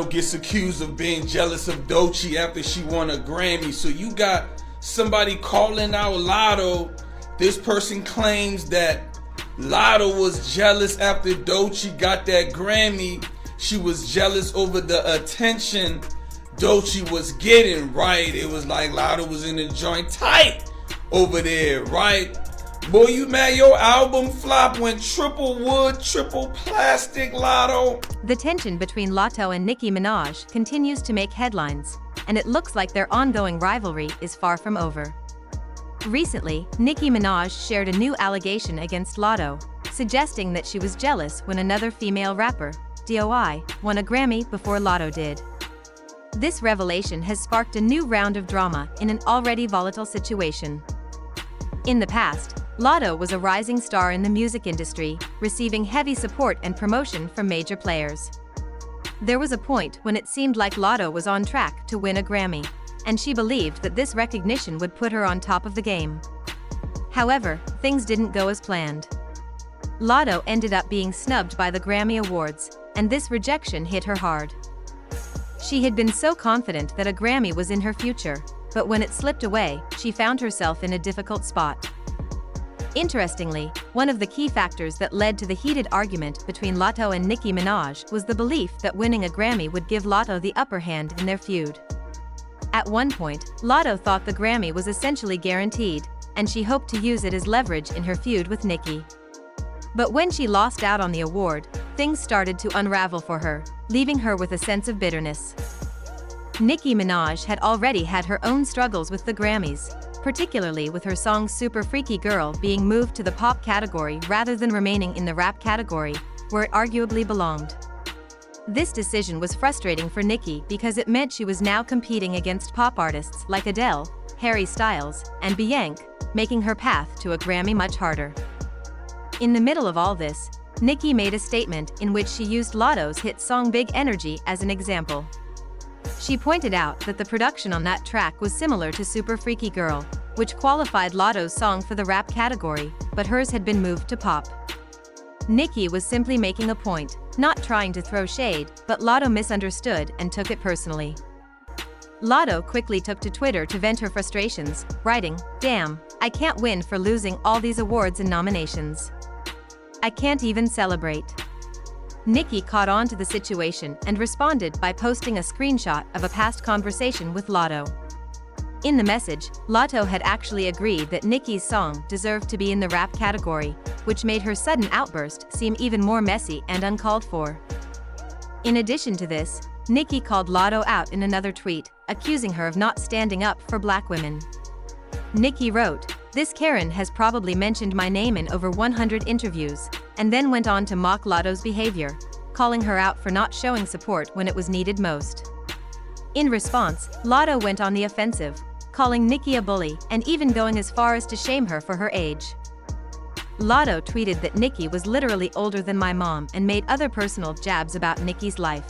Gets accused of being jealous of Doechii after she won a Grammy. So you got somebody calling out Latto. This person claims that Latto was jealous after Doechii got that Grammy. She was jealous over the attention Doechii was getting, right? It was like Latto was in the joint tight over there, right? Boy, you mad your album flop went triple wood, triple plastic, Latto? The tension between Latto and Nicki Minaj continues to make headlines, and it looks like their ongoing rivalry is far from over. Recently, Nicki Minaj shared a new allegation against Latto, suggesting that she was jealous when another female rapper, Doechii, won a Grammy before Latto did. This revelation has sparked a new round of drama in an already volatile situation. In the past, Latto was a rising star in the music industry, receiving heavy support and promotion from major players. There was a point when it seemed like Latto was on track to win a Grammy, and she believed that this recognition would put her on top of the game. However, things didn't go as planned. Latto ended up being snubbed by the Grammy Awards, and this rejection hit her hard. She had been so confident that a Grammy was in her future, but when it slipped away, she found herself in a difficult spot. Interestingly, one of the key factors that led to the heated argument between Latto and Nicki Minaj was the belief that winning a Grammy would give Latto the upper hand in their feud. At one point, Latto thought the Grammy was essentially guaranteed, and she hoped to use it as leverage in her feud with Nicki. But when she lost out on the award, things started to unravel for her, leaving her with a sense of bitterness. Nicki Minaj had already had her own struggles with the Grammys, particularly with her song Super Freaky Girl being moved to the pop category rather than remaining in the rap category, where it arguably belonged. This decision was frustrating for Nicki because it meant she was now competing against pop artists like Adele, Harry Styles, and Beyonce, making her path to a Grammy much harder. In the middle of all this, Nicki made a statement in which she used Latto's hit song Big Energy as an example. She pointed out that the production on that track was similar to Super Freaky Girl, which qualified Latto's song for the rap category, but hers had been moved to pop. Nicki was simply making a point, not trying to throw shade, but Latto misunderstood and took it personally. Latto quickly took to Twitter to vent her frustrations, writing, "Damn, I can't win for losing all these awards and nominations. I can't even celebrate." Nicki caught on to the situation and responded by posting a screenshot of a past conversation with Latto. In the message, Latto had actually agreed that Nicki's song deserved to be in the rap category, which made her sudden outburst seem even more messy and uncalled for. In addition to this, Nicki called Latto out in another tweet, accusing her of not standing up for black women. Nicki wrote, "This Karen has probably mentioned my name in over 100 interviews," and then went on to mock Latto's behavior, calling her out for not showing support when it was needed most. In response, Latto went on the offensive, calling Nicki a bully and even going as far as to shame her for her age. Latto tweeted that Nicki was literally older than my mom and made other personal jabs about Nicki's life.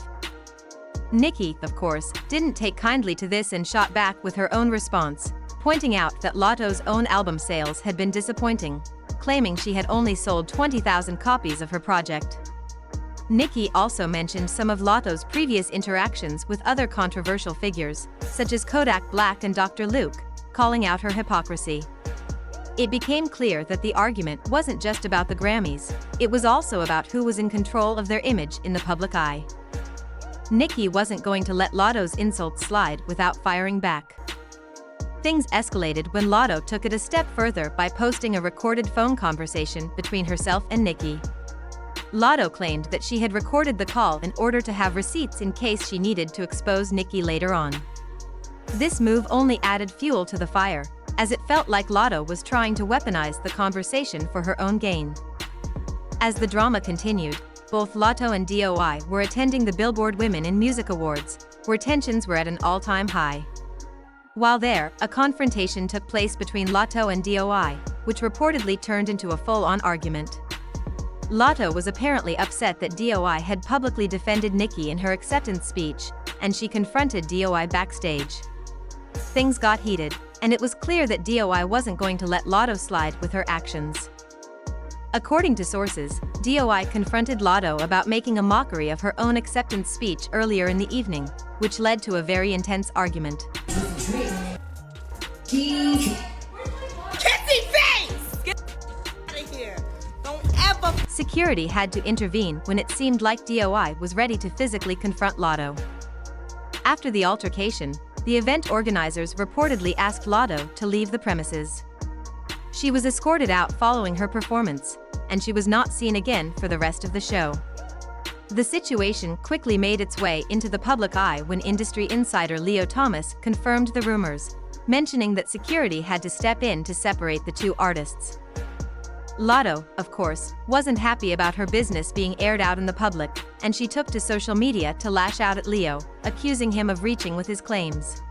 Nicki, of course, didn't take kindly to this and shot back with her own response, pointing out that Latto's own album sales had been disappointing, claiming she had only sold 20,000 copies of her project. Nicki also mentioned some of Latto's previous interactions with other controversial figures, such as Kodak Black and Dr. Luke, calling out her hypocrisy. It became clear that the argument wasn't just about the Grammys, it was also about who was in control of their image in the public eye. Nicki wasn't going to let Latto's insults slide without firing back. Things escalated when Latto took it a step further by posting a recorded phone conversation between herself and Nicki. Latto claimed that she had recorded the call in order to have receipts in case she needed to expose Nicki later on. This move only added fuel to the fire, as it felt like Latto was trying to weaponize the conversation for her own gain. As the drama continued, both Latto and Doechii were attending the Billboard Women in Music Awards, where tensions were at an all-time high. While there, a confrontation took place between Latto and Doechii, which reportedly turned into a full-on argument. Latto was apparently upset that Doechii had publicly defended Nicki in her acceptance speech, and she confronted Doechii backstage. Things got heated, and it was clear that Doechii wasn't going to let Latto slide with her actions. According to sources, Doechii confronted Latto about making a mockery of her own acceptance speech earlier in the evening, which led to a very intense argument. Kissy face! Get out of here! Don't ever. Security had to intervene when it seemed like Doechii was ready to physically confront Latto. After the altercation, the event organizers reportedly asked Latto to leave the premises. She was escorted out following her performance, and she was not seen again for the rest of the show. The situation quickly made its way into the public eye when industry insider Leo Thomas confirmed the rumors, mentioning that security had to step in to separate the two artists. Latto, of course, wasn't happy about her business being aired out in the public, and she took to social media to lash out at Leo, accusing him of reaching with his claims.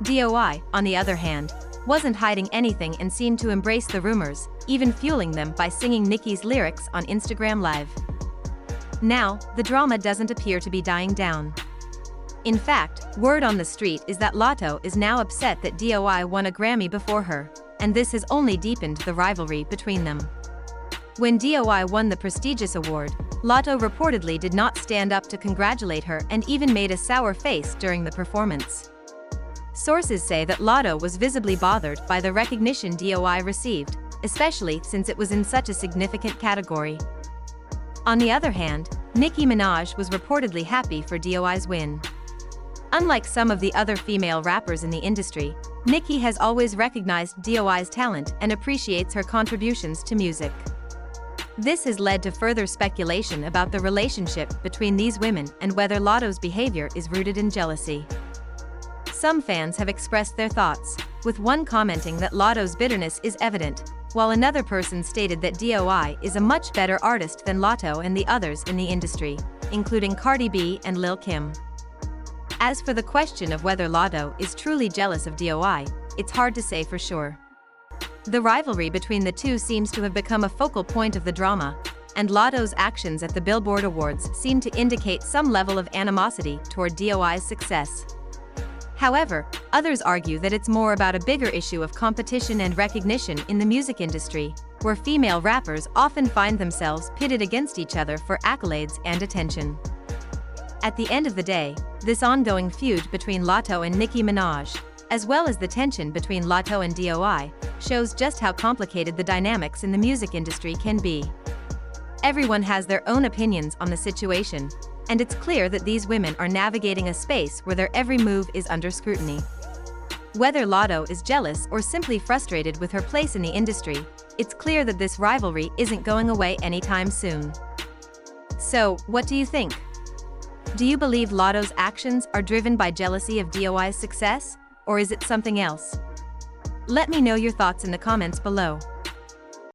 Doechii, on the other hand, wasn't hiding anything and seemed to embrace the rumors, even fueling them by singing Nicki's lyrics on Instagram Live. Now, the drama doesn't appear to be dying down. In fact, word on the street is that Latto is now upset that Doechii won a Grammy before her, and this has only deepened the rivalry between them. When Doechii won the prestigious award, Latto reportedly did not stand up to congratulate her and even made a sour face during the performance. Sources say that Latto was visibly bothered by the recognition Doechii received, especially since it was in such a significant category. On the other hand, Nicki Minaj was reportedly happy for Doechii's win. Unlike some of the other female rappers in the industry, Nicki has always recognized Doechii's talent and appreciates her contributions to music. This has led to further speculation about the relationship between these women and whether Latto's behavior is rooted in jealousy. Some fans have expressed their thoughts, with one commenting that Latto's bitterness is evident, while another person stated that Doechii is a much better artist than Latto and the others in the industry, including Cardi B and Lil Kim. As for the question of whether Latto is truly jealous of Doechii, it's hard to say for sure. The rivalry between the two seems to have become a focal point of the drama, and Latto's actions at the Billboard Awards seem to indicate some level of animosity toward Doechii's success. However, others argue that it's more about a bigger issue of competition and recognition in the music industry, where female rappers often find themselves pitted against each other for accolades and attention. At the end of the day, this ongoing feud between Latto and Nicki Minaj, as well as the tension between Latto and Doechii, shows just how complicated the dynamics in the music industry can be. Everyone has their own opinions on the situation, and it's clear that these women are navigating a space where their every move is under scrutiny. Whether Latto is jealous or simply frustrated with her place in the industry, it's clear that this rivalry isn't going away anytime soon. So, what do you think? Do you believe Latto's actions are driven by jealousy of Doechii's success, or is it something else? Let me know your thoughts in the comments below.